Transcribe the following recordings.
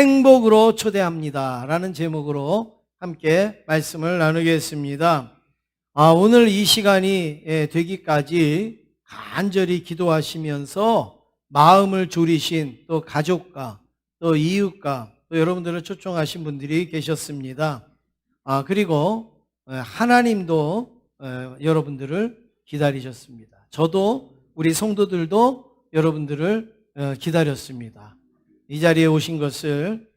행복으로 초대합니다 라는 제목으로 함께 말씀을 나누겠습니다. 오늘 이 시간이 되기까지 간절히 기도하시면서 마음을 졸이신 또 가족과 또 이웃과 또 여러분들을 초청하신 분들이 계셨습니다. 그리고 하나님도 여러분들을 기다리셨습니다. 저도 우리 성도들도 여러분들을 기다렸습니다. 이 자리에 오신 것을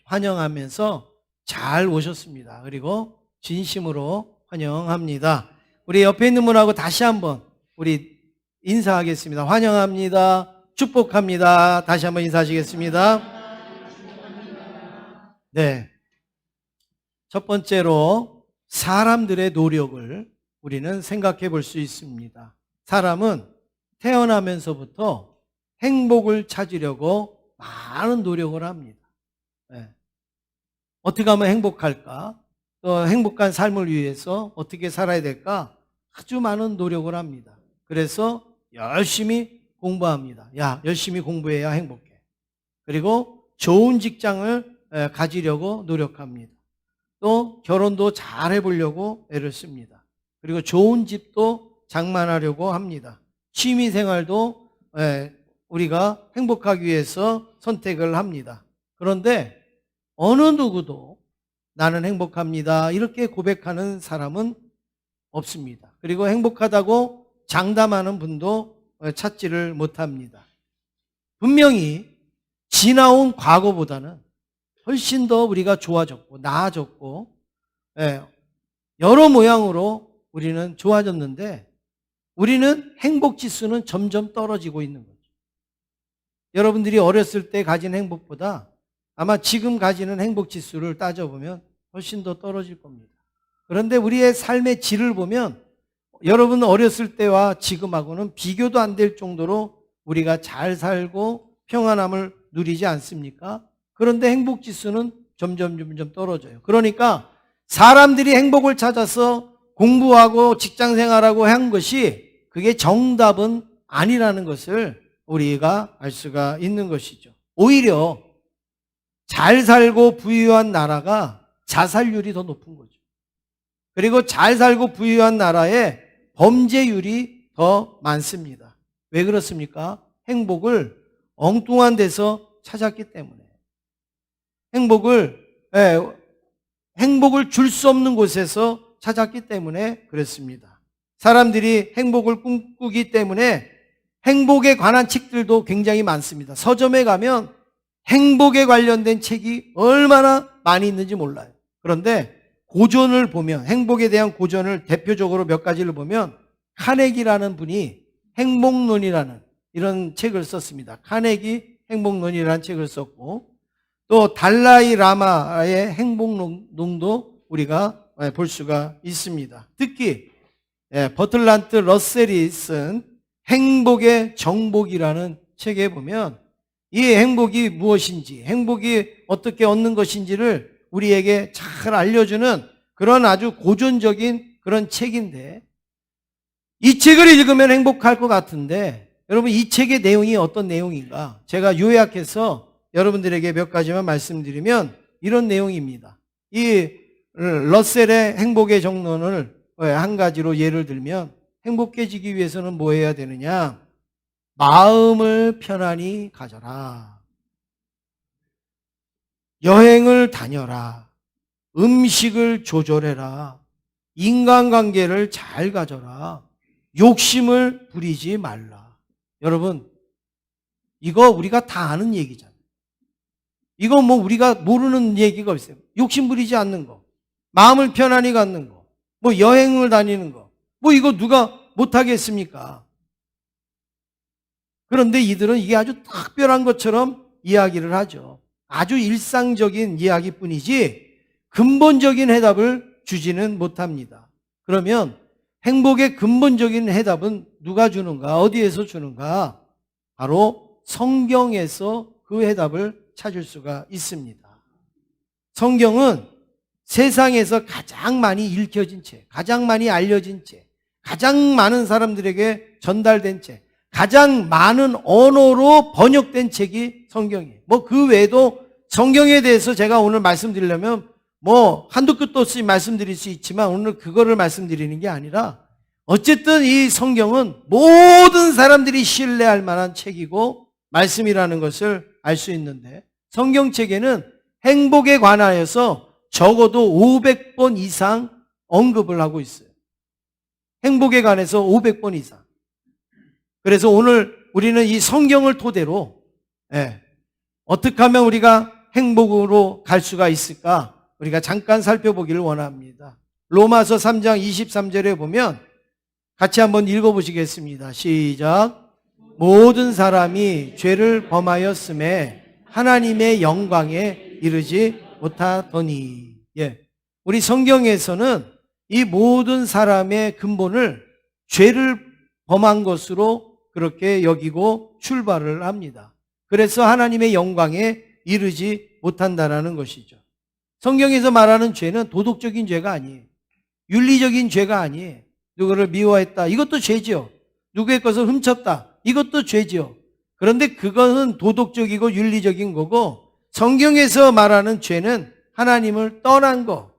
환영하면서 잘 오셨습니다. 그리고 진심으로 환영합니다. 우리 옆에 있는 분하고 다시 한번 우리 인사하겠습니다. 환영합니다. 축복합니다. 다시 한번 인사하시겠습니다. 네. 첫 번째로 사람들의 노력을 우리는 생각해 볼 수 있습니다. 사람은 태어나면서부터 행복을 찾으려고 많은 노력을 합니다. 네. 어떻게 하면 행복할까? 또 행복한 삶을 위해서 어떻게 살아야 될까? 아주 많은 노력을 합니다. 그래서 열심히 공부합니다. 열심히 공부해야 행복해. 그리고 좋은 직장을 가지려고 노력합니다. 또 결혼도 잘 해보려고 애를 씁니다. 그리고 좋은 집도 장만하려고 합니다. 취미생활도 우리가 행복하기 위해서 선택을 합니다. 그런데 어느 누구도 나는 행복합니다 이렇게 고백하는 사람은 없습니다. 그리고 행복하다고 장담하는 분도 찾지를 못합니다. 분명히 지나온 과거보다는 훨씬 더 우리가 좋아졌고 나아졌고 여러 모양으로 우리는 좋아졌는데 우리는 행복지수는 점점 떨어지고 있는 거죠. 여러분들이 어렸을 때 가진 행복보다 아마 지금 가지는 행복지수를 따져보면 훨씬 더 떨어질 겁니다. 그런데 우리의 삶의 질을 보면 여러분 어렸을 때와 지금하고는 비교도 안 될 정도로 우리가 잘 살고 평안함을 누리지 않습니까? 그런데 행복지수는 점점 떨어져요. 그러니까 사람들이 행복을 찾아서 공부하고 직장생활하고 한 것이 그게 정답은 아니라는 것을 우리가 알 수가 있는 것이죠. 오히려 잘 살고 부유한 나라가 자살률이 더 높은 거죠. 그리고 잘 살고 부유한 나라에 범죄율이 더 많습니다. 왜 그렇습니까? 행복을 엉뚱한 데서 찾았기 때문에. 행복을 줄 수 없는 곳에서 찾았기 때문에 그렇습니다. 사람들이 행복을 꿈꾸기 때문에 행복에 관한 책들도 굉장히 많습니다. 서점에 가면 행복에 관련된 책이 얼마나 많이 있는지 몰라요. 그런데 고전을 보면 행복에 대한 고전을 대표적으로 몇 가지를 보면 카네기라는 분이 행복론이라는 이런 책을 썼습니다. 카네기 행복론이라는 책을 썼고 또 달라이 라마의 행복론도 우리가 볼 수가 있습니다. 특히 버틀란트 러셀이 쓴 행복의 정복이라는 책에 보면 이 행복이 무엇인지 행복이 어떻게 얻는 것인지를 우리에게 잘 알려주는 그런 아주 고전적인 그런 책인데 이 책을 읽으면 행복할 것 같은데 여러분 이 책의 내용이 어떤 내용인가? 제가 요약해서 여러분들에게 몇 가지만 말씀드리면 이런 내용입니다. 이 러셀의 행복의 정론을 한 가지로 예를 들면 행복해지기 위해서는 뭐 해야 되느냐? 마음을 편안히 가져라. 여행을 다녀라. 음식을 조절해라. 인간관계를 잘 가져라. 욕심을 부리지 말라. 여러분, 이거 우리가 다 아는 얘기잖아요. 이거 뭐 우리가 모르는 얘기가 없어요. 욕심 부리지 않는 거. 마음을 편안히 갖는 거. 뭐 여행을 다니는 거. 뭐 이거 누가 못하겠습니까? 그런데 이들은 이게 아주 특별한 것처럼 이야기를 하죠. 아주 일상적인 이야기뿐이지 근본적인 해답을 주지는 못합니다. 그러면 행복의 근본적인 해답은 누가 주는가? 어디에서 주는가? 바로 성경에서 그 해답을 찾을 수가 있습니다. 성경은 세상에서 가장 많이 읽혀진 책, 가장 많이 알려진 책, 가장 많은 사람들에게 전달된 책, 가장 많은 언어로 번역된 책이 성경이에요. 뭐 그 외에도 성경에 대해서 제가 오늘 말씀드리려면 한도 끝도 없이 말씀드릴 수 있지만 오늘 그거를 말씀드리는 게 아니라 어쨌든 이 성경은 모든 사람들이 신뢰할 만한 책이고 말씀이라는 것을 알 수 있는데 성경책에는 행복에 관하여서 적어도 500번 이상 언급을 하고 있어요. 행복에 관해서 500번 이상. 그래서 오늘 우리는 이 성경을 토대로 어떻게 하면 우리가 행복으로 갈 수가 있을까? 우리가 잠깐 살펴보기를 원합니다. 로마서 3장 23절에 보면 같이 한번 읽어보시겠습니다. 시작. 모든 사람이 죄를 범하였음에 하나님의 영광에 이르지 못하더니. 우리 성경에서는 이 모든 사람의 근본을 죄를 범한 것으로 그렇게 여기고 출발을 합니다. 그래서 하나님의 영광에 이르지 못한다라는 것이죠. 성경에서 말하는 죄는 도덕적인 죄가 아니에요. 윤리적인 죄가 아니에요. 누구를 미워했다. 이것도 죄죠. 누구의 것을 훔쳤다. 이것도 죄죠. 그런데 그것은 도덕적이고 윤리적인 거고 성경에서 말하는 죄는 하나님을 떠난 거,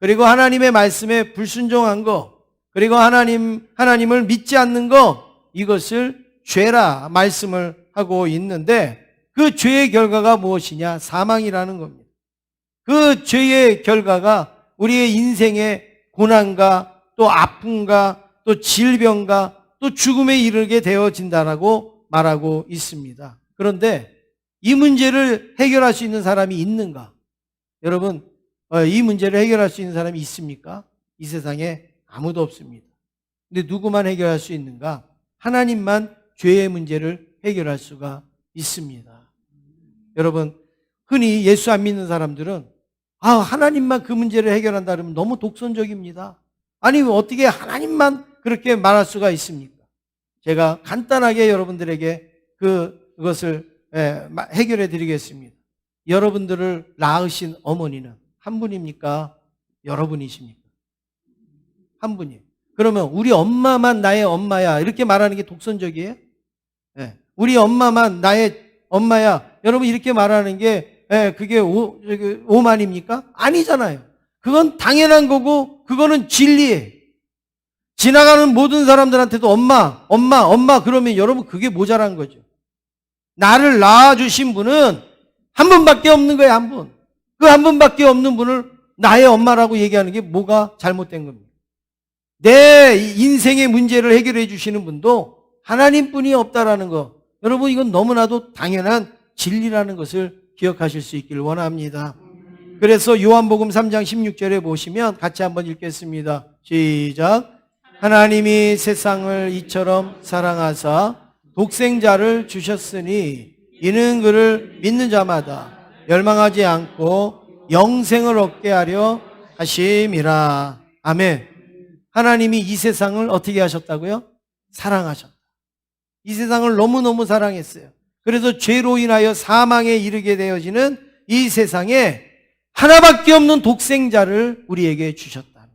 그리고 하나님의 말씀에 불순종한 거, 그리고 하나님을 믿지 않는 거, 이것을 죄라 말씀을 하고 있는데 그 죄의 결과가 무엇이냐? 사망이라는 겁니다. 그 죄의 결과가 우리의 인생의 고난과 또 아픔과 또 질병과 또 죽음에 이르게 되어진다라고 말하고 있습니다. 그런데 이 문제를 해결할 수 있는 사람이 있는가? 여러분, 이 문제를 해결할 수 있는 사람이 있습니까? 이 세상에 아무도 없습니다. 근데 누구만 해결할 수 있는가? 하나님만 죄의 문제를 해결할 수가 있습니다. 여러분, 흔히 예수 안 믿는 사람들은 하나님만 그 문제를 해결한다 그러면 너무 독선적입니다. 아니, 어떻게 하나님만 그렇게 말할 수가 있습니까? 제가 간단하게 여러분들에게 그것을 해결해 드리겠습니다. 여러분들을 낳으신 어머니는 한 분입니까? 여러분이십니까? 한 분이에요. 그러면 우리 엄마만 나의 엄마야 이렇게 말하는 게 독선적이에요? 우리 엄마만 나의 엄마야 여러분 이렇게 말하는 게 그게 오만입니까? 아니잖아요. 그건 당연한 거고 그거는 진리예요. 지나가는 모든 사람들한테도 엄마 그러면 여러분 그게 모자란 거죠. 나를 낳아주신 분은 한 분밖에 없는 거예요. 한 분. 그 한 분밖에 없는 분을 나의 엄마라고 얘기하는 게 뭐가 잘못된 겁니까? 내 인생의 문제를 해결해 주시는 분도 하나님뿐이 없다라는 거. 여러분 이건 너무나도 당연한 진리라는 것을 기억하실 수 있기를 원합니다. 그래서 요한복음 3장 16절에 보시면 같이 한번 읽겠습니다. 시작. 하나님이 세상을 이처럼 사랑하사 독생자를 주셨으니 이는 그를 믿는 자마다 멸망하지 않고 영생을 얻게 하려 하심이라. 아멘. 하나님이 이 세상을 어떻게 하셨다고요? 사랑하셨다. 이 세상을 너무너무 사랑했어요. 그래서 죄로 인하여 사망에 이르게 되어지는 이 세상에 하나밖에 없는 독생자를 우리에게 주셨다.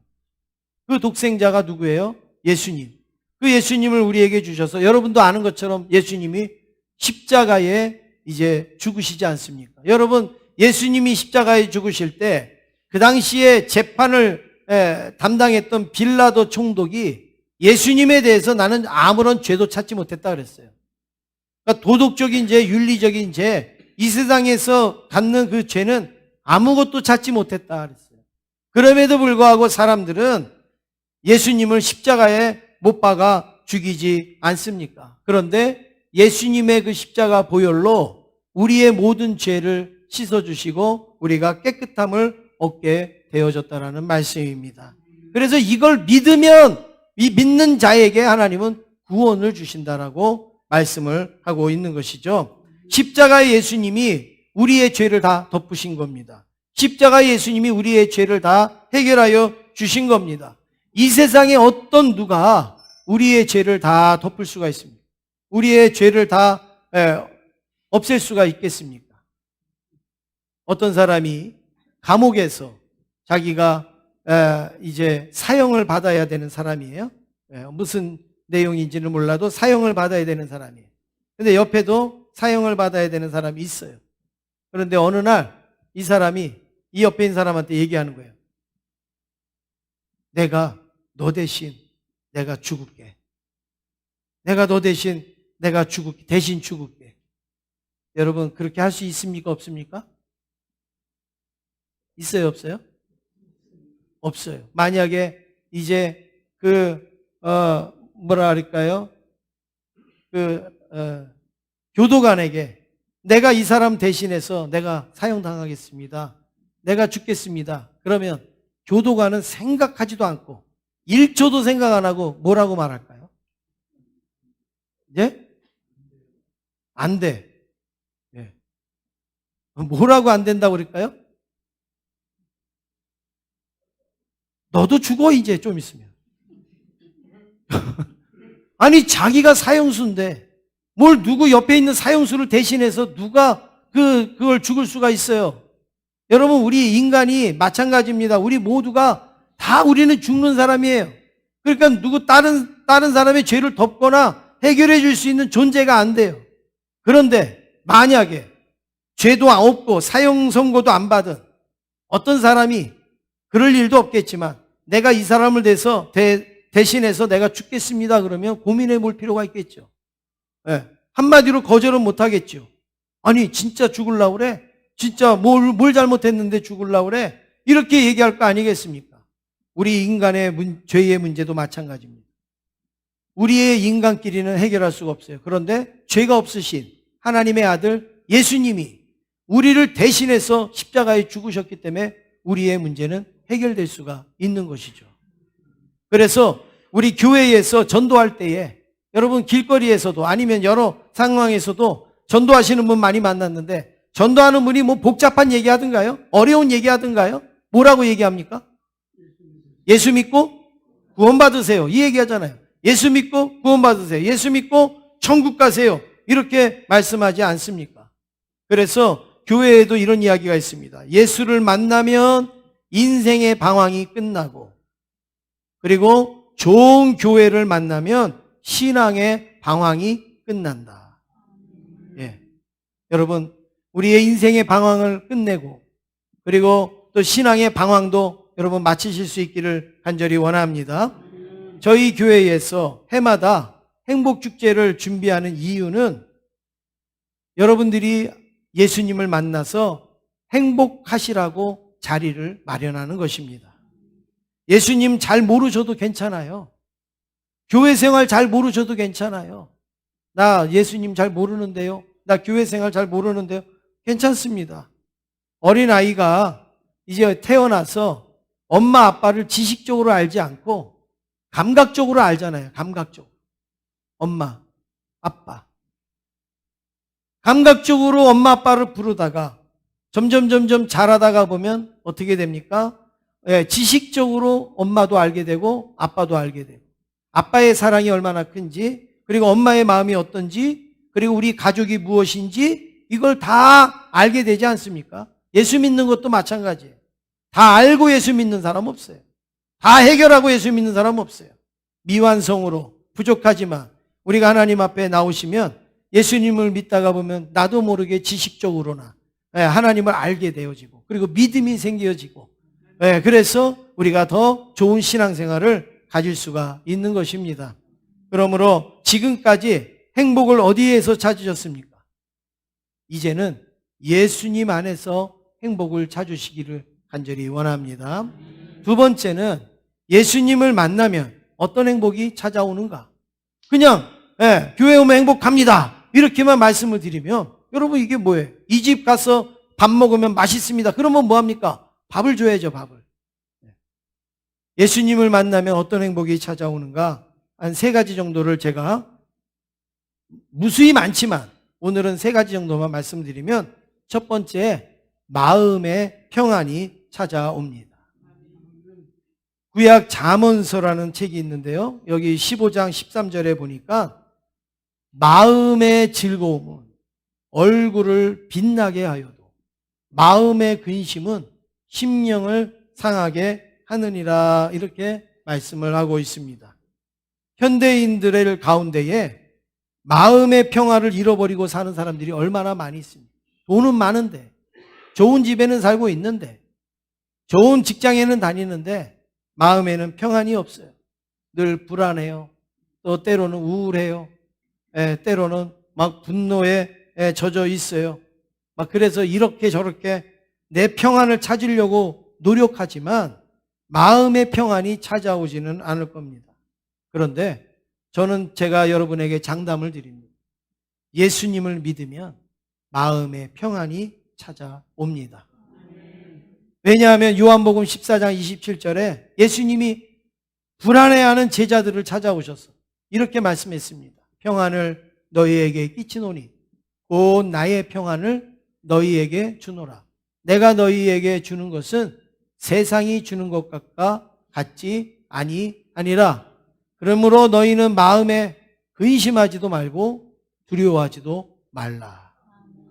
그 독생자가 누구예요? 예수님. 그 예수님을 우리에게 주셔서 여러분도 아는 것처럼 예수님이 십자가에 이제 죽으시지 않습니까? 여러분 예수님이 십자가에 죽으실 때 그 당시에 재판을 담당했던 빌라도 총독이 예수님에 대해서 나는 아무런 죄도 찾지 못했다 그랬어요. 그러니까 도덕적인 죄, 윤리적인 죄, 이 세상에서 갖는 그 죄는 아무것도 찾지 못했다 그랬어요. 그럼에도 불구하고 사람들은 예수님을 십자가에 못 박아 죽이지 않습니까? 그런데 예수님의 그 십자가 보혈로 우리의 모든 죄를 씻어주시고 우리가 깨끗함을 얻게 되어졌다라는 말씀입니다. 그래서 이걸 믿으면 이 믿는 자에게 하나님은 구원을 주신다라고 말씀을 하고 있는 것이죠. 십자가의 예수님이 우리의 죄를 다 덮으신 겁니다. 십자가의 예수님이 우리의 죄를 다 해결하여 주신 겁니다. 이 세상에 어떤 누가 우리의 죄를 다 덮을 수가 있습니까? 우리의 죄를 다 없앨 수가 있겠습니까? 어떤 사람이 감옥에서 자기가 이제 사형을 받아야 되는 사람이에요. 무슨 내용인지는 몰라도 사형을 받아야 되는 사람이에요. 근데 옆에도 사형을 받아야 되는 사람이 있어요. 그런데 어느 날 이 사람이 이 옆에 있는 사람한테 얘기하는 거예요. 내가 너 대신 내가 죽을게. 내가 너 대신 내가 죽을게. 대신 죽을게. 여러분 그렇게 할 수 있습니까? 없습니까? 있어요? 없어요? 없어요. 만약에 이제 뭐라 할까요? 교도관에게 내가 이 사람 대신해서 내가 사형당하겠습니다. 내가 죽겠습니다. 그러면 교도관은 생각하지도 않고 1초도 생각 안 하고 뭐라고 말할까요? 예? 안 돼. 예. 뭐라고 안 된다고 그럴까요? 너도 죽어 이제 좀 있으면. 아니 자기가 사형수인데 뭘 누구 옆에 있는 사형수를 대신해서 누가 그걸 죽을 수가 있어요. 여러분 우리 인간이 마찬가지입니다. 우리 모두가 다 우리는 죽는 사람이에요. 그러니까 다른 사람의 죄를 덮거나 해결해 줄 수 있는 존재가 안 돼요. 그런데 만약에 죄도 없고 사형 선고도 안 받은 어떤 사람이 그럴 일도 없겠지만 내가 이 사람을 대신해서 내가 죽겠습니다 그러면 고민해 볼 필요가 있겠죠. 네. 한마디로 거절은 못 하겠죠. 아니 진짜 죽으려고 그래? 진짜 뭘 잘못했는데 죽으려고 그래? 이렇게 얘기할 거 아니겠습니까? 우리 인간의 죄의 문제도 마찬가지입니다. 우리의 인간끼리는 해결할 수가 없어요. 그런데 죄가 없으신 하나님의 아들 예수님이 우리를 대신해서 십자가에 죽으셨기 때문에 우리의 문제는 해결될 수가 있는 것이죠. 그래서 우리 교회에서 전도할 때에 여러분 길거리에서도 아니면 여러 상황에서도 전도하시는 분 많이 만났는데 전도하는 분이 뭐 복잡한 얘기하든가요? 어려운 얘기하든가요? 뭐라고 얘기합니까? 예수 믿고 구원받으세요. 이 얘기하잖아요. 예수 믿고 구원받으세요. 예수 믿고 천국 가세요. 이렇게 말씀하지 않습니까? 그래서 교회에도 이런 이야기가 있습니다. 예수를 만나면 인생의 방황이 끝나고 그리고 좋은 교회를 만나면 신앙의 방황이 끝난다. 예. 여러분, 우리의 인생의 방황을 끝내고 그리고 또 신앙의 방황도 여러분 마치실 수 있기를 간절히 원합니다. 저희 교회에서 해마다 행복축제를 준비하는 이유는 여러분들이 예수님을 만나서 행복하시라고 자리를 마련하는 것입니다. 예수님 잘 모르셔도 괜찮아요. 교회 생활 잘 모르셔도 괜찮아요. 나 예수님 잘 모르는데요. 나 교회 생활 잘 모르는데요. 괜찮습니다. 어린아이가 이제 태어나서 엄마 아빠를 지식적으로 알지 않고 감각적으로 알잖아요. 감각적으로. 엄마, 아빠. 감각적으로 엄마 아빠를 부르다가 점점 자라다가 보면 어떻게 됩니까? 예, 지식적으로 엄마도 알게 되고 아빠도 알게 되고 아빠의 사랑이 얼마나 큰지 그리고 엄마의 마음이 어떤지 그리고 우리 가족이 무엇인지 이걸 다 알게 되지 않습니까? 예수 믿는 것도 마찬가지예요. 다 알고 예수 믿는 사람 없어요. 다 해결하고 예수 믿는 사람 없어요. 미완성으로 부족하지만 우리가 하나님 앞에 나오시면 예수님을 믿다가 보면 나도 모르게 지식적으로나 하나님을 알게 되어지고 그리고 믿음이 생겨지고 그래서 우리가 더 좋은 신앙생활을 가질 수가 있는 것입니다. 그러므로 지금까지 행복을 어디에서 찾으셨습니까? 이제는 예수님 안에서 행복을 찾으시기를 간절히 원합니다. 두 번째는 예수님을 만나면 어떤 행복이 찾아오는가? 그냥 교회 오면 행복합니다. 이렇게만 말씀을 드리면 여러분 이게 뭐예요? 이 집 가서 밥 먹으면 맛있습니다. 그러면 뭐합니까? 밥을 줘야죠. 밥을. 예수님을 만나면 어떤 행복이 찾아오는가? 한 3가지 정도를 제가 무수히 많지만 오늘은 3가지 정도만 말씀드리면 첫 번째 마음의 평안이 찾아옵니다. 구약 잠언서라는 책이 있는데요. 여기 15장 13절에 보니까 마음의 즐거움은 얼굴을 빛나게 하여도 마음의 근심은 심령을 상하게 하느니라 이렇게 말씀을 하고 있습니다. 현대인들의 가운데에 마음의 평화를 잃어버리고 사는 사람들이 얼마나 많이 있습니까? 돈은 많은데 좋은 집에는 살고 있는데, 좋은 직장에는 다니는데 마음에는 평안이 없어요. 늘 불안해요. 또 때로는 우울해요. 때로는 막 분노에 젖어 있어요. 막 그래서 이렇게 저렇게 내 평안을 찾으려고 노력하지만 마음의 평안이 찾아오지는 않을 겁니다. 그런데 저는 제가 여러분에게 장담을 드립니다. 예수님을 믿으면 마음의 평안이 찾아옵니다. 왜냐하면 요한복음 14장 27절에 예수님이 불안해하는 제자들을 찾아오셔서 이렇게 말씀했습니다. 평안을 너희에게 끼치노니 곧 나의 평안을 너희에게 주노라. 내가 너희에게 주는 것은 세상이 주는 것과 같지 아니하니라. 그러므로 너희는 마음에 근심하지도 말고 두려워하지도 말라.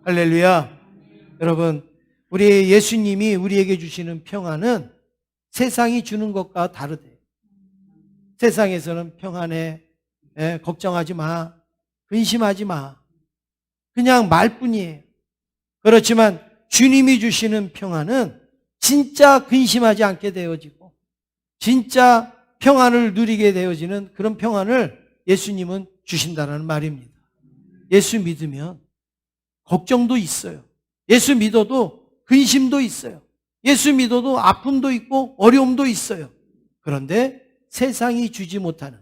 할렐루야. 여러분, 우리 예수님이 우리에게 주시는 평안은 세상이 주는 것과 다르대요. 세상에서는 평안해, 걱정하지 마, 근심하지 마. 그냥 말뿐이에요. 그렇지만 주님이 주시는 평안은 진짜 근심하지 않게 되어지고 진짜 평안을 누리게 되어지는 그런 평안을 예수님은 주신다는 말입니다. 예수 믿으면 걱정도 있어요. 예수 믿어도 근심도 있어요. 예수 믿어도 아픔도 있고 어려움도 있어요. 그런데 세상이 주지 못하는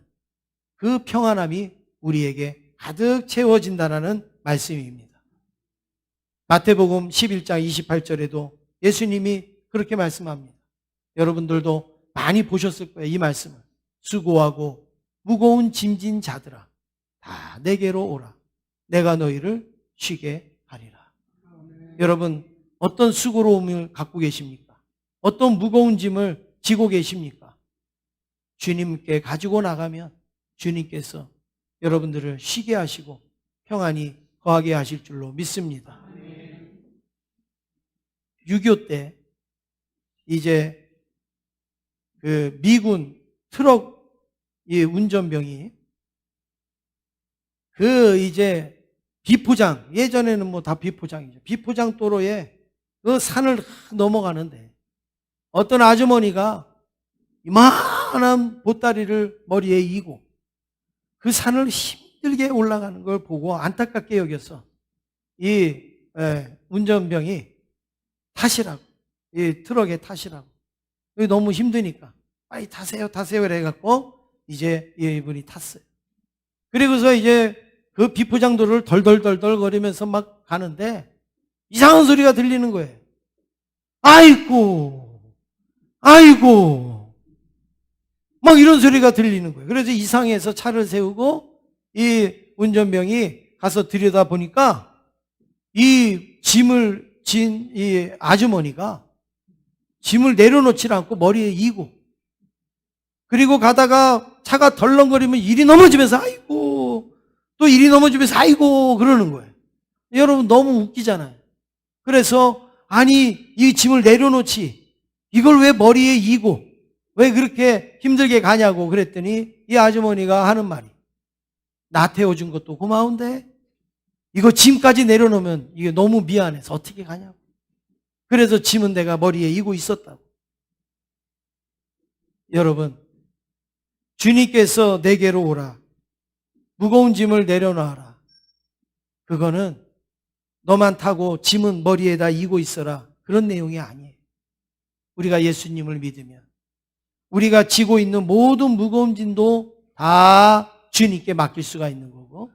그 평안함이 우리에게 가득 채워진다는 말씀입니다. 마태복음 11장 28절에도 예수님이 그렇게 말씀합니다. 여러분들도 많이 보셨을 거예요. 이 말씀을. 수고하고 무거운 짐진 자들아 다 내게로 오라. 내가 너희를 쉬게 하리라. 여러분, 어떤 수고로움을 갖고 계십니까? 어떤 무거운 짐을 지고 계십니까? 주님께 가지고 나가면 주님께서 여러분들을 쉬게 하시고 평안히 거하게 하실 줄로 믿습니다. 6.25 때 이제 그 미군 트럭 이 운전병이 그 이제 비포장, 예전에는 뭐 다 비포장이죠. 비포장 도로에 그 산을 넘어가는데 어떤 아주머니가 이만한 보따리를 머리에 이고 그 산을 힘들게 올라가는 걸 보고 안타깝게 여겨서 이 운전병이 타시라고, 이 트럭에 타시라고. 너무 힘드니까 빨리 타세요, 타세요 이래갖고 이제 이분이 탔어요. 그리고서 이제 그 비포장도를 덜덜덜덜 거리면서 막 가는데 이상한 소리가 들리는 거예요. 아이고, 아이고. 막 이런 소리가 들리는 거예요. 그래서 이상해서 차를 세우고 이 운전병이 가서 들여다 보니까 이 짐을 진 이 아주머니가 짐을 내려놓지 않고 머리에 이고 그리고 가다가 차가 덜렁거리면 이리 넘어지면서 아이고 또 이리 넘어지면서 아이고 그러는 거예요. 여러분 너무 웃기잖아요. 그래서 아니 이 짐을 내려놓지 이걸 왜 머리에 이고 왜 그렇게 힘들게 가냐고 그랬더니 이 아주머니가 하는 말이 나 태워준 것도 고마운데 이거 짐까지 내려놓으면 이게 너무 미안해서 어떻게 가냐고. 그래서 짐은 내가 머리에 이고 있었다고. 여러분, 주님께서 내게로 오라. 무거운 짐을 내려놔라. 그거는 너만 타고 짐은 머리에다 이고 있어라. 그런 내용이 아니에요. 우리가 예수님을 믿으면 우리가 지고 있는 모든 무거운 짐도 다 주님께 맡길 수가 있는 거고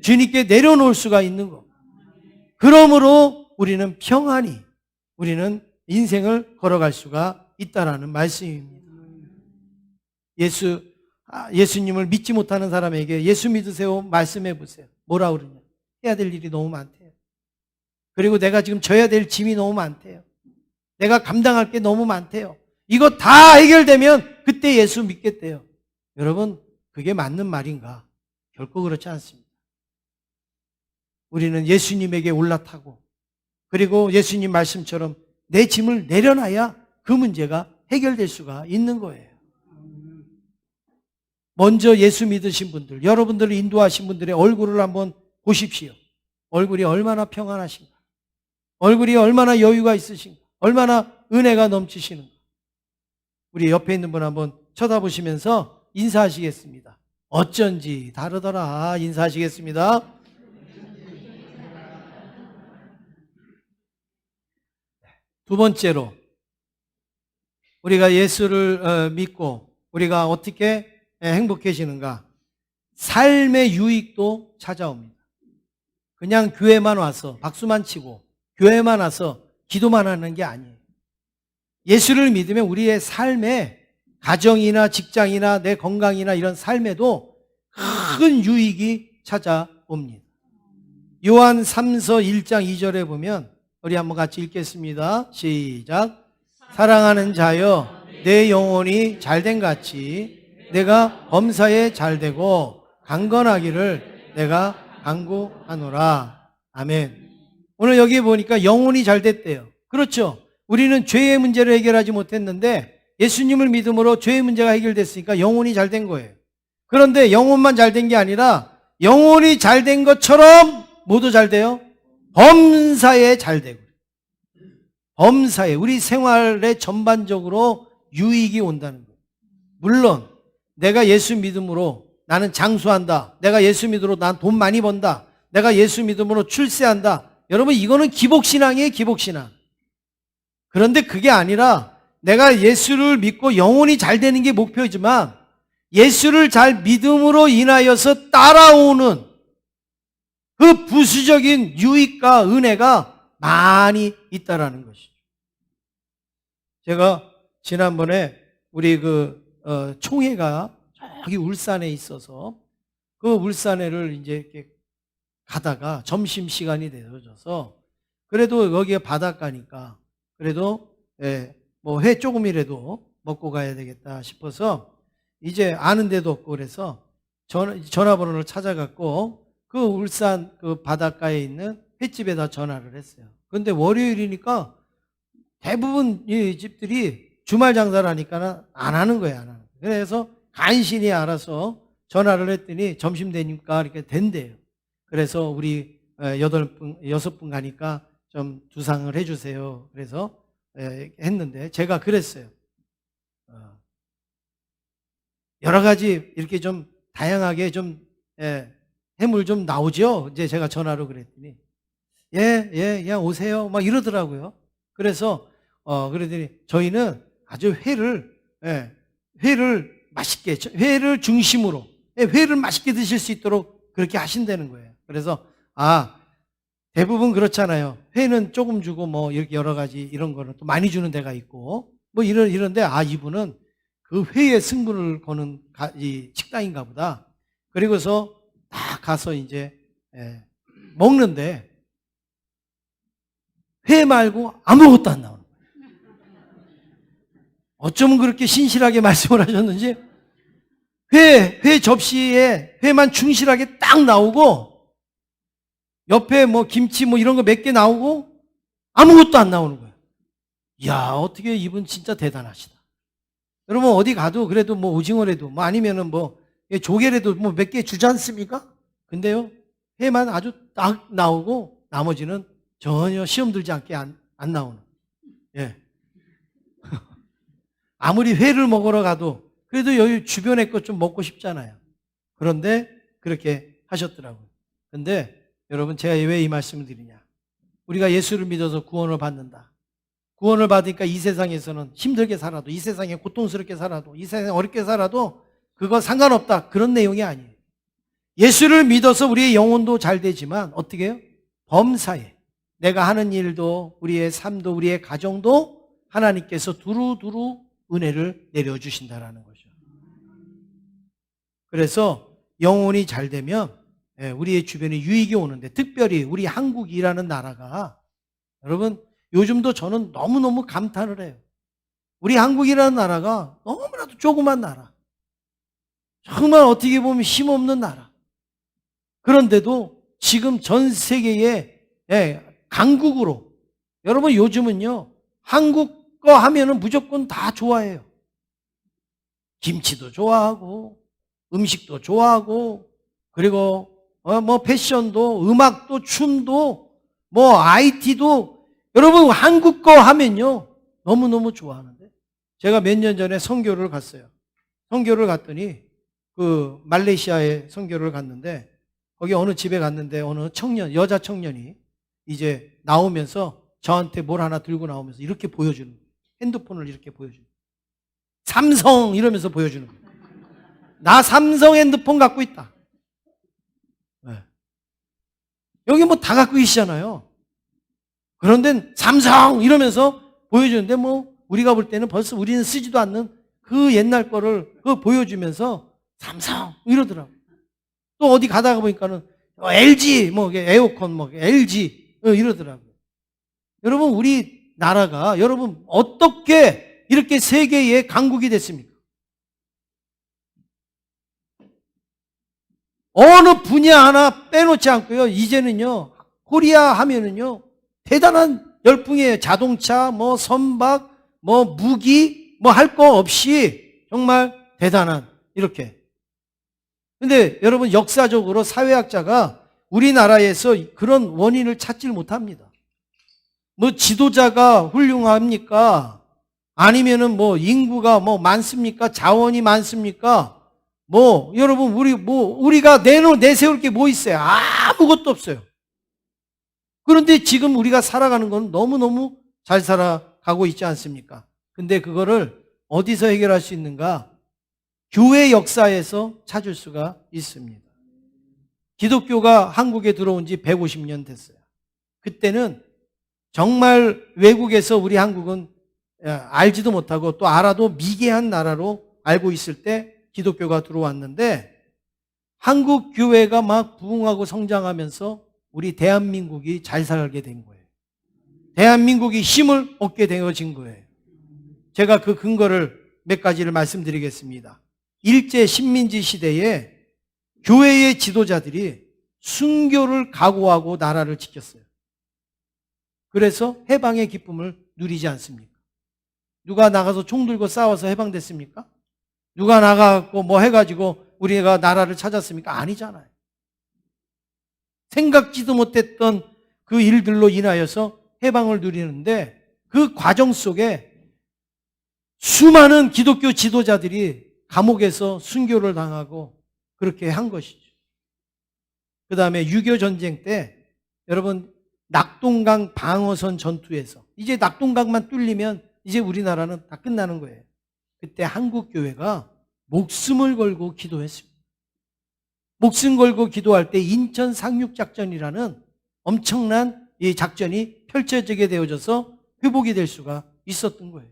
주님께 내려놓을 수가 있는 거고 그러므로 우리는 평안히 우리는 인생을 걸어갈 수가 있다라는 말씀입니다. 예수님을 믿지 못하는 사람에게 예수 믿으세요 말씀해 보세요. 뭐라 그러냐? 해야 될 일이 너무 많대요. 그리고 내가 지금 져야 될 짐이 너무 많대요. 내가 감당할 게 너무 많대요. 이거 다 해결되면 그때 예수 믿겠대요. 여러분, 그게 맞는 말인가? 결코 그렇지 않습니다. 우리는 예수님에게 올라타고 그리고 예수님 말씀처럼 내 짐을 내려놔야 그 문제가 해결될 수가 있는 거예요. 먼저 예수 믿으신 분들, 여러분들을 인도하신 분들의 얼굴을 한번 보십시오. 얼굴이 얼마나 평안하신가. 얼굴이 얼마나 여유가 있으신가? 얼마나 은혜가 넘치시는가? 우리 옆에 있는 분 한번 쳐다보시면서 인사하시겠습니다. 어쩐지 다르더라. 인사하시겠습니다. 두 번째로 우리가 예수를 믿고 우리가 어떻게 행복해지는가? 삶의 유익도 찾아옵니다. 그냥 교회만 와서 박수만 치고 교회만 와서 기도만 하는 게 아니에요. 예수를 믿으면 우리의 삶에 가정이나 직장이나 내 건강이나 이런 삶에도 큰 유익이 찾아옵니다. 요한 3서 1장 2절에 보면 우리 한번 같이 읽겠습니다. 시작. 사랑하는 자여 내 영혼이 잘된 같이 내가 범사에 잘되고 강건하기를 내가 간구하노라. 아멘. 오늘 여기 보니까 영혼이 잘됐대요. 그렇죠. 우리는 죄의 문제를 해결하지 못했는데 예수님을 믿음으로 죄의 문제가 해결됐으니까 영혼이 잘된 거예요. 그런데 영혼만 잘된 게 아니라 영혼이 잘된 것처럼 모두 잘 돼요? 범사에 잘 되고, 범사에 우리 생활에 전반적으로 유익이 온다는 거예요. 물론 내가 예수 믿음으로 나는 장수한다, 내가 예수 믿음으로 난 돈 많이 번다, 내가 예수 믿음으로 출세한다, 여러분 이거는 기복신앙이에요. 기복신앙. 그런데 그게 아니라 내가 예수를 믿고 영혼이 잘 되는 게 목표이지만 예수를 잘 믿음으로 인하여서 따라오는 그 부수적인 유익과 은혜가 많이 있다라는 것이죠. 제가 지난번에 우리 총회가 저기 울산에 있어서 그 울산에를 이제 이렇게 가다가 점심시간이 되어져서 그래도 여기가 바닷가니까 그래도 뭐 회 조금이라도 먹고 가야 되겠다 싶어서 이제 아는 데도 없고 그래서 전화번호를 찾아갖고 그 울산 그 바닷가에 있는 횟집에다 전화를 했어요. 그런데 월요일이니까 대부분 이 집들이 주말 장사를 하니까 안 하는 거예요. 안 하는 거예요. 그래서 간신히 알아서 전화를 했더니 점심 되니까 이렇게 된대요. 그래서 우리 6분 가니까 좀 두상을 해주세요. 그래서 했는데 제가 그랬어요. 여러 가지 이렇게 좀 다양하게 좀 해물 좀 나오죠. 이제 제가 전화로 그랬더니 예, 오세요. 막 이러더라고요. 그래서 그러더니 저희는 아주 회를 맛있게, 회를 중심으로 회를 맛있게 드실 수 있도록 그렇게 하신다는 거예요. 그래서 대부분 그렇잖아요. 회는 조금 주고 뭐 이렇게 여러 가지 이런 거는 또 많이 주는 데가 있고 뭐 이런데 이분은 그 회에 승부를 거는 이 식당인가 보다. 그리고서 딱 가서 이제 먹는데 회 말고 아무것도 안 나오는 거예요. 어쩌면 그렇게 신실하게 말씀을 하셨는지 회 접시에 회만 충실하게 딱 나오고 옆에 뭐 김치 뭐 이런 거 몇 개 나오고 아무것도 안 나오는 거예요. 이야, 어떻게 이분 진짜 대단하시다. 여러분 어디 가도 그래도 뭐 오징어라도 뭐 아니면은 뭐 조개라도 뭐 몇 개 주지 않습니까? 근데요, 회만 아주 딱 나오고 나머지는 전혀 시험 들지 않게 안 나오는. 예. 아무리 회를 먹으러 가도 그래도 여기 주변에 것 좀 먹고 싶잖아요. 그런데 그렇게 하셨더라고요. 근데 여러분 제가 왜 이 말씀을 드리냐. 우리가 예수를 믿어서 구원을 받는다. 구원을 받으니까 이 세상에서는 힘들게 살아도, 이 세상에 고통스럽게 살아도, 이 세상에 어렵게 살아도 그거 상관없다. 그런 내용이 아니에요. 예수를 믿어서 우리의 영혼도 잘 되지만 어떻게 해요? 범사에 내가 하는 일도 우리의 삶도 우리의 가정도 하나님께서 두루두루 은혜를 내려주신다라는 거죠. 그래서 영혼이 잘 되면 우리의 주변에 유익이 오는데 특별히 우리 한국이라는 나라가 여러분 요즘도 저는 너무너무 감탄을 해요. 우리 한국이라는 나라가 너무나도 조그만 나라. 정말 어떻게 보면 힘없는 나라. 그런데도 지금 전 세계의 강국으로 여러분 요즘은요 한국 거 하면은 무조건 다 좋아해요. 김치도 좋아하고 음식도 좋아하고 그리고 뭐 패션도 음악도 춤도 뭐 IT도 여러분 한국 거 하면요 너무너무 좋아하는데 제가 몇 년 전에 선교를 갔어요. 선교를 갔더니 그 말레이시아에 선교를 갔는데 거기 어느 집에 갔는데 어느 청년, 여자 청년이 이제 나오면서 저한테 뭘 하나 들고 나오면서 이렇게 보여주는 거예요. 핸드폰을 이렇게 보여주는 거예요. 삼성 이러면서 보여주는 거예요. 나 삼성 핸드폰 갖고 있다. 네. 여기 뭐 다 갖고 계시잖아요. 그런데 삼성 이러면서 보여주는데 뭐 우리가 볼 때는 벌써 우리는 쓰지도 않는 그 옛날 거를 그거 보여주면서 삼성 이러더라고요. 또 어디 가다가 보니까는 LG 뭐 에어컨 뭐 LG 이러더라고요. 여러분 우리 나라가 여러분 어떻게 이렇게 세계의 강국이 됐습니까? 어느 분야 하나 빼놓지 않고요. 이제는요. 코리아 하면은요. 대단한 열풍이에요. 자동차, 뭐 선박, 뭐 무기, 뭐 할 거 없이 정말 대단한 이렇게. 근데 여러분 역사적으로 사회학자가 우리나라에서 그런 원인을 찾질 못합니다. 뭐 지도자가 훌륭합니까? 아니면은 뭐 인구가 뭐 많습니까? 자원이 많습니까? 뭐 여러분 우리가 내세울 게 뭐 있어요? 아무것도 없어요. 그런데 지금 우리가 살아가는 건 너무너무 잘 살아가고 있지 않습니까? 근데 그거를 어디서 해결할 수 있는가? 교회 역사에서 찾을 수가 있습니다. 기독교가 한국에 들어온 지 150년 됐어요. 그때는 정말 외국에서 우리 한국은 알지도 못하고 또 알아도 미개한 나라로 알고 있을 때 기독교가 들어왔는데 한국 교회가 막 부흥하고 성장하면서 우리 대한민국이 잘 살게 된 거예요. 대한민국이 힘을 얻게 되어진 거예요. 제가 그 근거를 몇 가지를 말씀드리겠습니다. 일제 식민지 시대에 교회의 지도자들이 순교를 각오하고 나라를 지켰어요. 그래서 해방의 기쁨을 누리지 않습니까? 누가 나가서 총 들고 싸워서 해방됐습니까? 누가 나가고 뭐 해가지고 우리가 나라를 찾았습니까? 아니잖아요. 생각지도 못했던 그 일들로 인하여서 해방을 누리는데 그 과정 속에 수많은 기독교 지도자들이 감옥에서 순교를 당하고 그렇게 한 것이죠. 그 다음에 6.25 전쟁 때 여러분 낙동강 방어선 전투에서 이제 낙동강만 뚫리면 이제 우리나라는 다 끝나는 거예요. 그때 한국교회가 목숨을 걸고 기도했습니다. 목숨 걸고 기도할 때 인천 상륙작전이라는 엄청난 이 작전이 펼쳐지게 되어져서 회복이 될 수가 있었던 거예요.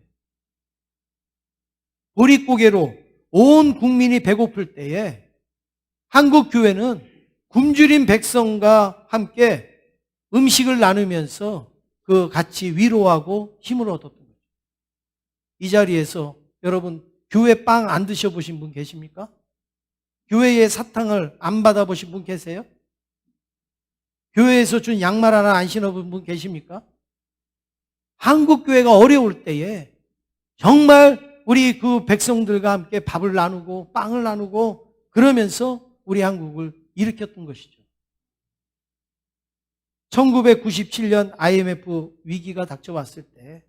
보릿고개로 온 국민이 배고플 때에 한국교회는 굶주린 백성과 함께 음식을 나누면서 그 같이 위로하고 힘을 얻었던 거죠. 이 자리에서 여러분 교회 빵 안 드셔보신 분 계십니까? 교회의 사탕을 안 받아보신 분 계세요? 교회에서 준 양말 하나 안 신어본 분 계십니까? 한국교회가 어려울 때에 정말 우리 그 백성들과 함께 밥을 나누고 빵을 나누고 그러면서 우리 한국을 일으켰던 것이죠. 1997년 IMF 위기가 닥쳐왔을 때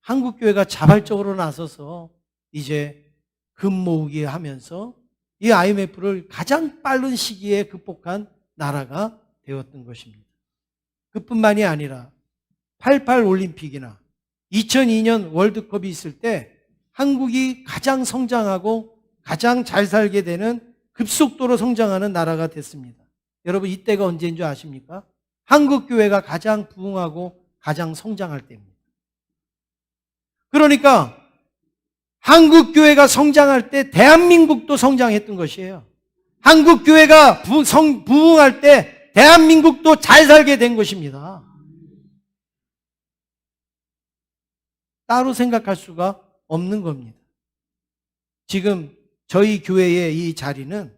한국교회가 자발적으로 나서서 이제 금 모으기 하면서 이 IMF를 가장 빠른 시기에 극복한 나라가 되었던 것입니다. 그뿐만이 아니라 88 올림픽이나 2002년 월드컵이 있을 때 한국이 가장 성장하고 가장 잘 살게 되는 급속도로 성장하는 나라가 됐습니다. 여러분 이때가 언제인 줄 아십니까? 한국교회가 가장 부흥하고 가장 성장할 때입니다. 그러니까 한국교회가 성장할 때 대한민국도 성장했던 것이에요. 한국교회가 부흥할 때 대한민국도 잘 살게 된 것입니다. 따로 생각할 수가 없는 겁니다. 지금 저희 교회의 이 자리는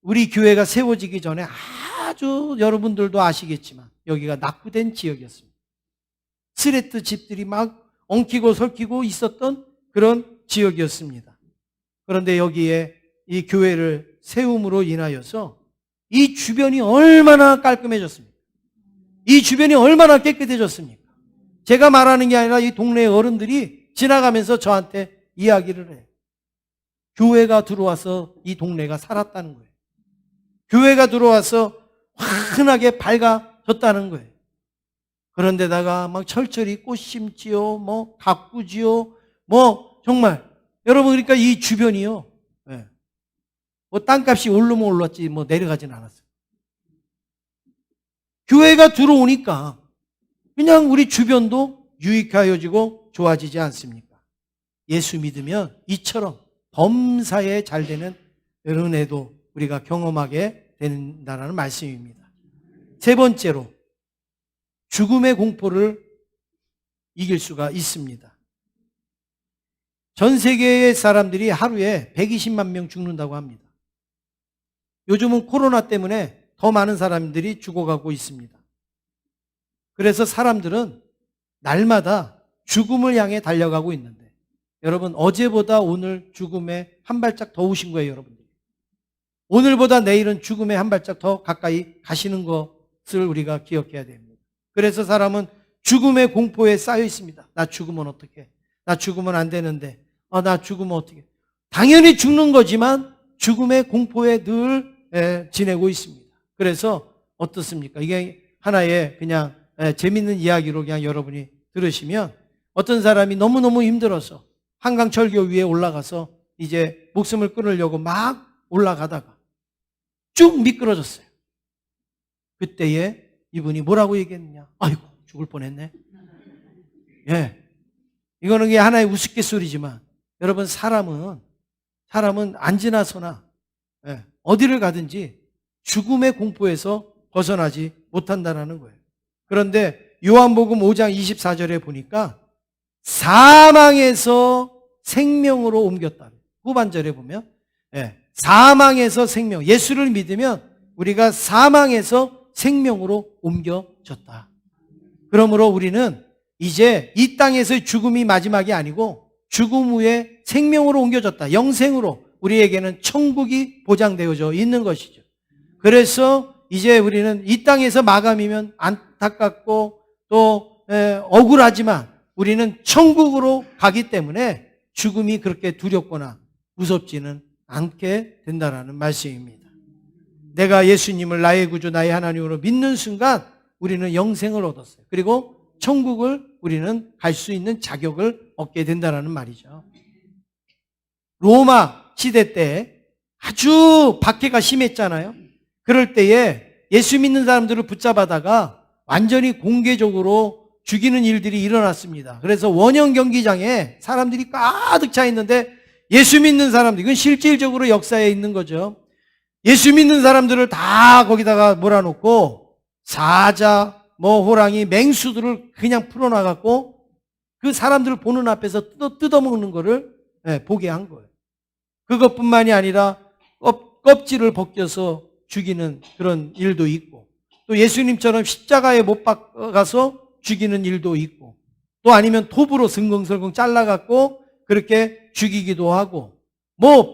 우리 교회가 세워지기 전에 아주 여러분들도 아시겠지만 여기가 낙후된 지역이었습니다. 스레트 집들이 막 엉키고 설키고 있었던 그런 지역이었습니다. 그런데 여기에 이 교회를 세움으로 인하여서 이 주변이 얼마나 깔끔해졌습니까? 이 주변이 얼마나 깨끗해졌습니까? 제가 말하는 게 아니라 이 동네 어른들이 지나가면서 저한테 이야기를 해요. 교회가 들어와서 이 동네가 살았다는 거예요. 교회가 들어와서 환하게 밝아졌다는 거예요. 그런데다가 막 철저히 꽃 심지요, 뭐 가꾸지요, 뭐 정말 여러분 그러니까 이 주변이요. 네. 뭐 땅값이 오르면 올랐지 뭐 내려가진 않았어요. 교회가 들어오니까 그냥 우리 주변도 유익하여지고 좋아지지 않습니까? 예수 믿으면 이처럼 범사에 잘 되는 은혜도 우리가 경험하게 된다는 말씀입니다. 세 번째로 죽음의 공포를 이길 수가 있습니다. 전 세계의 사람들이 하루에 120만 명 죽는다고 합니다. 요즘은 코로나 때문에 더 많은 사람들이 죽어가고 있습니다. 그래서 사람들은 날마다 죽음을 향해 달려가고 있는데 여러분 어제보다 오늘 죽음에 한 발짝 더 오신 거예요, 여러분들. 오늘보다 내일은 죽음에 한 발짝 더 가까이 가시는 것을 우리가 기억해야 됩니다. 그래서 사람은 죽음의 공포에 쌓여 있습니다. 나 죽으면 어떡해? 나 죽으면 안 되는데. 나 죽으면 어떡해? 당연히 죽는 거지만 죽음의 공포에 늘 지내고 있습니다. 그래서 어떻습니까? 이게 하나의 그냥 재밌는 이야기로 그냥 여러분이 들으시면 어떤 사람이 너무너무 힘들어서 한강철교 위에 올라가서 이제 목숨을 끊으려고 막 올라가다가 쭉 미끄러졌어요. 그때에 이분이 뭐라고 얘기했느냐? 아이고 죽을 뻔했네. 예, 이거는 그게 하나의 우스갯소리지만 여러분 사람은 앉으나 서나 어디를 가든지 죽음의 공포에서 벗어나지 못한다는 거예요. 그런데 요한복음 5장 24절에 보니까 사망에서 생명으로 옮겼다. 후반절에 보면 사망에서 생명, 예수를 믿으면 우리가 사망에서 생명으로 옮겨졌다. 그러므로 우리는 이제 이 땅에서의 죽음이 마지막이 아니고 죽음 후에 생명으로 옮겨졌다. 영생으로 우리에게는 천국이 보장되어져 있는 것이죠. 그래서 이제 우리는 이 땅에서 마감이면 안타깝고 또 억울하지만 우리는 천국으로 가기 때문에 죽음이 그렇게 두렵거나 무섭지는 않게 된다는 말씀입니다. 내가 예수님을 나의 구주 나의 하나님으로 믿는 순간 우리는 영생을 얻었어요. 그리고 천국을 우리는 갈 수 있는 자격을 얻게 된다는 말이죠. 로마 시대 때 아주 박해가 심했잖아요. 그럴 때에 예수 믿는 사람들을 붙잡아다가 완전히 공개적으로 죽이는 일들이 일어났습니다. 그래서 원형 경기장에 사람들이 가득 차 있는데 예수 믿는 사람들, 이건 실질적으로 역사에 있는 거죠. 예수 믿는 사람들을 다 거기다가 몰아놓고 사자, 호랑이, 맹수들을 그냥 풀어놔갖고 그 사람들을 보는 앞에서 뜯어먹는 거를 보게 한 거예요. 그것뿐만이 아니라 껍질을 벗겨서 죽이는 그런 일도 있고 또 예수님처럼 십자가에 못 박아서 죽이는 일도 있고 또 아니면 톱으로 슬렁슬렁 잘라갖고 그렇게 죽이기도 하고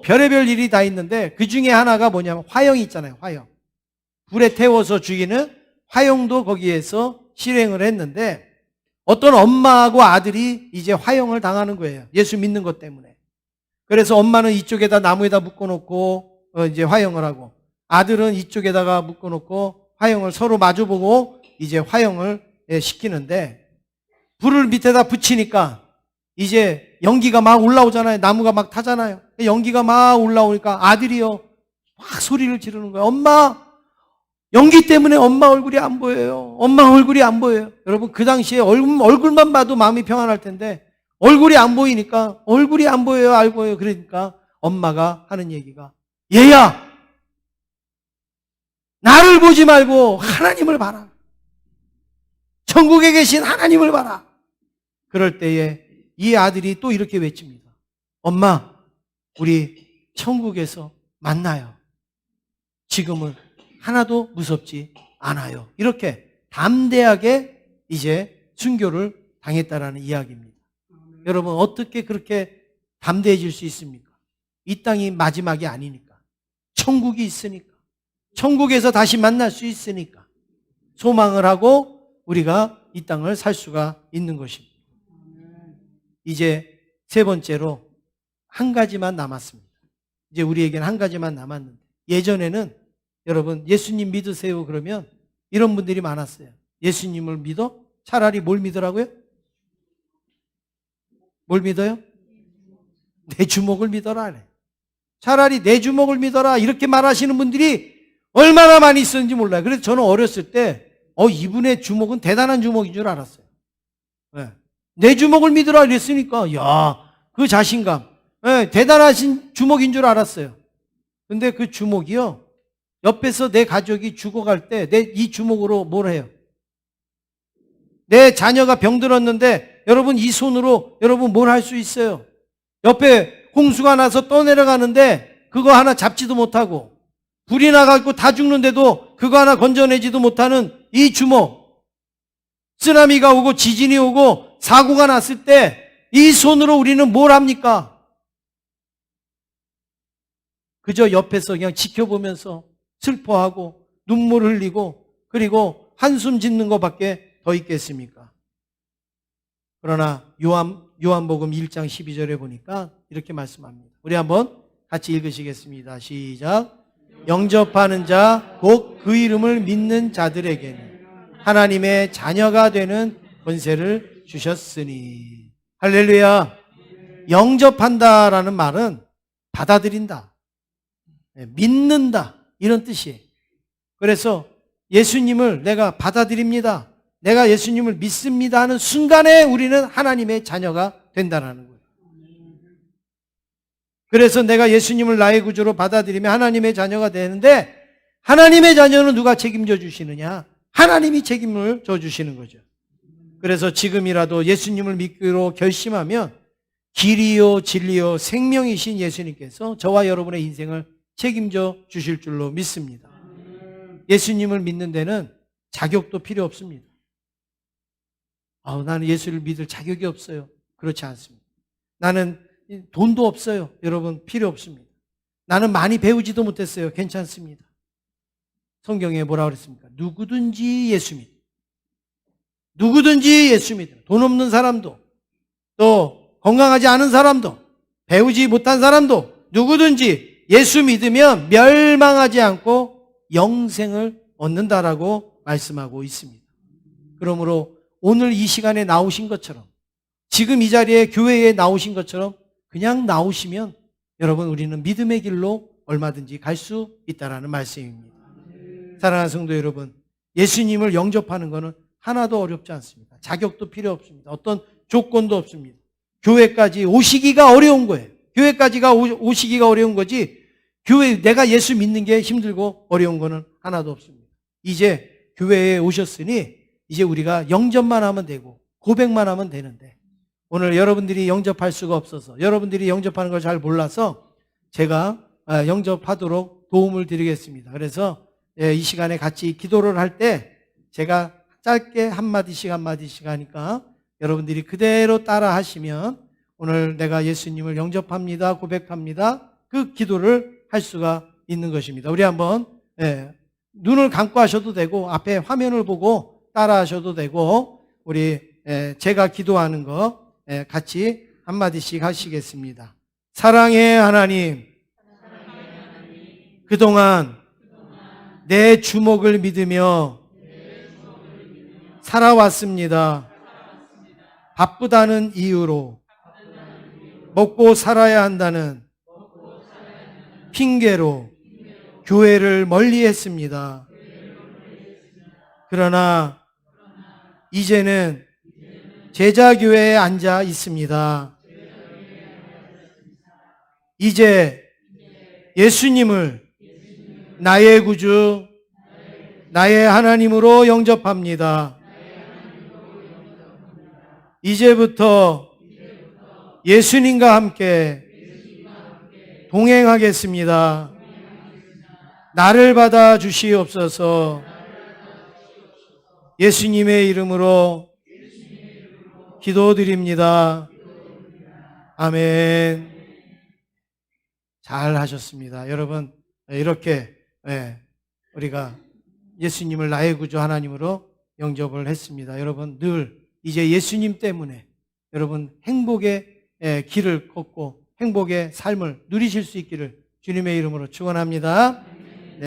별의별 일이 다 있는데 그 중에 하나가 뭐냐면 화형이 있잖아요. 화형. 불에 태워서 죽이는 화형도 거기에서 실행을 했는데 어떤 엄마하고 아들이 이제 화형을 당하는 거예요. 예수 믿는 것 때문에. 그래서 엄마는 이쪽에다 나무에다 묶어놓고 이제 화형을 하고 아들은 이쪽에다가 묶어놓고 화형을 서로 마주보고 이제 화형을 시키는데 불을 밑에다 붙이니까 이제 연기가 막 올라오잖아요. 나무가 막 타잖아요. 연기가 막 올라오니까 아들이요 막 소리를 지르는 거예요. 엄마, 연기 때문에 엄마 얼굴이 안 보여요. 엄마 얼굴이 안 보여요. 여러분 그 당시에 얼굴만 봐도 마음이 평안할 텐데 얼굴이 안 보이니까 얼굴이 안 보여요. 안 보여요. 그러니까 엄마가 하는 얘기가 얘야 나를 보지 말고 하나님을 봐라. 천국에 계신 하나님을 봐라. 그럴 때에 이 아들이 또 이렇게 외칩니다. 엄마, 우리 천국에서 만나요. 지금은 하나도 무섭지 않아요. 이렇게 담대하게 이제 순교를 당했다라는 이야기입니다. 여러분 어떻게 그렇게 담대해질 수 있습니까? 이 땅이 마지막이 아니니까. 천국이 있으니까. 천국에서 다시 만날 수 있으니까. 소망을 하고 우리가 이 땅을 살 수가 있는 것입니다. 이제 세 번째로 한 가지만 남았습니다. 이제 우리에게는 한 가지만 남았는데, 예전에는 여러분 예수님 믿으세요 그러면 이런 분들이 많았어요. 예수님을 믿어? 차라리 뭘 믿으라고요? 뭘 믿어요? 내 주먹을 믿어라. 차라리 내 주먹을 믿어라. 이렇게 말하시는 분들이 얼마나 많이 있었는지 몰라요. 그래서 저는 어렸을 때 이분의 주먹은 대단한 주먹인 줄 알았어요. 네. 내 주먹을 믿으라 이랬으니까 그 자신감, 네, 대단하신 주먹인 줄 알았어요. 근데 그 주먹이요, 옆에서 내 가족이 죽어갈 때 내 이 주먹으로 뭘 해요? 내 자녀가 병들었는데 여러분 이 손으로 여러분 뭘 할 수 있어요? 옆에 홍수가 나서 떠내려가는데 그거 하나 잡지도 못하고, 불이 나가고 다 죽는데도 그거 하나 건져내지도 못하는 이 주먹, 쓰나미가 오고 지진이 오고 사고가 났을 때 이 손으로 우리는 뭘 합니까? 그저 옆에서 그냥 지켜보면서 슬퍼하고 눈물 흘리고 그리고 한숨 짓는 것밖에 더 있겠습니까? 그러나 요한복음 1장 12절에 보니까 이렇게 말씀합니다. 우리 한번 같이 읽으시겠습니다. 시작. 영접하는 자, 곧 그 이름을 믿는 자들에게는 하나님의 자녀가 되는 권세를 주셨으니. 할렐루야. 영접한다라는 말은 받아들인다, 믿는다, 이런 뜻이에요. 그래서 예수님을 내가 받아들입니다, 내가 예수님을 믿습니다 하는 순간에 우리는 하나님의 자녀가 된다는 거예요. 그래서 내가 예수님을 나의 구주로 받아들이면 하나님의 자녀가 되는데, 하나님의 자녀는 누가 책임져 주시느냐? 하나님이 책임을 져 주시는 거죠. 그래서 지금이라도 예수님을 믿기로 결심하면 길이요 진리요 생명이신 예수님께서 저와 여러분의 인생을 책임져 주실 줄로 믿습니다. 예수님을 믿는 데는 자격도 필요 없습니다. 나는 예수를 믿을 자격이 없어요. 그렇지 않습니다. 나는 돈도 없어요. 여러분, 필요 없습니다. 나는 많이 배우지도 못했어요. 괜찮습니다. 성경에 뭐라고 그랬습니까? 누구든지 예수 믿어. 누구든지 예수 믿어. 돈 없는 사람도, 또 건강하지 않은 사람도, 배우지 못한 사람도 누구든지 예수 믿으면 멸망하지 않고 영생을 얻는다라고 말씀하고 있습니다. 그러므로 오늘 이 시간에 나오신 것처럼, 지금 이 자리에 교회에 나오신 것처럼 그냥 나오시면 여러분 우리는 믿음의 길로 얼마든지 갈 수 있다라는 말씀입니다. 사랑하는 성도 여러분, 예수님을 영접하는 것은 하나도 어렵지 않습니다. 자격도 필요 없습니다. 어떤 조건도 없습니다. 교회까지 오시기가 어려운 거예요. 교회까지가 오시기가 어려운 거지, 교회 내가 예수 믿는 게 힘들고 어려운 거는 하나도 없습니다. 이제 교회에 오셨으니 이제 우리가 영접만 하면 되고 고백만 하면 되는데, 오늘 여러분들이 영접할 수가 없어서, 여러분들이 영접하는 걸 잘 몰라서 제가 영접하도록 도움을 드리겠습니다. 그래서 이 시간에 같이 기도를 할 때 제가 짧게 한마디씩 하니까 여러분들이 그대로 따라 하시면 오늘 내가 예수님을 영접합니다, 고백합니다, 그 기도를 할 수가 있는 것입니다. 우리 한번 눈을 감고 하셔도 되고 앞에 화면을 보고 따라 하셔도 되고, 우리 제가 기도하는 거 같이 한마디씩 하시겠습니다. 사랑의 하나님, 그동안 내 주먹을 믿으며 살아왔습니다. 바쁘다는 이유로, 먹고 살아야 한다는 핑계로 교회를 멀리 했습니다. 그러나 이제는 제자교회에 앉아 있습니다. 이제 예수님을 나의 구주, 나의 하나님으로 영접합니다. 이제부터 예수님과 함께 동행하겠습니다. 나를 받아 주시옵소서. 예수님의 이름으로 기도드립니다. 아멘. 잘 하셨습니다. 여러분, 이렇게 우리가 예수님을 나의 구주 하나님으로 영접을 했습니다. 여러분 늘 이제 예수님 때문에 여러분 행복의 길을 걷고 행복의 삶을 누리실 수 있기를 주님의 이름으로 축원합니다.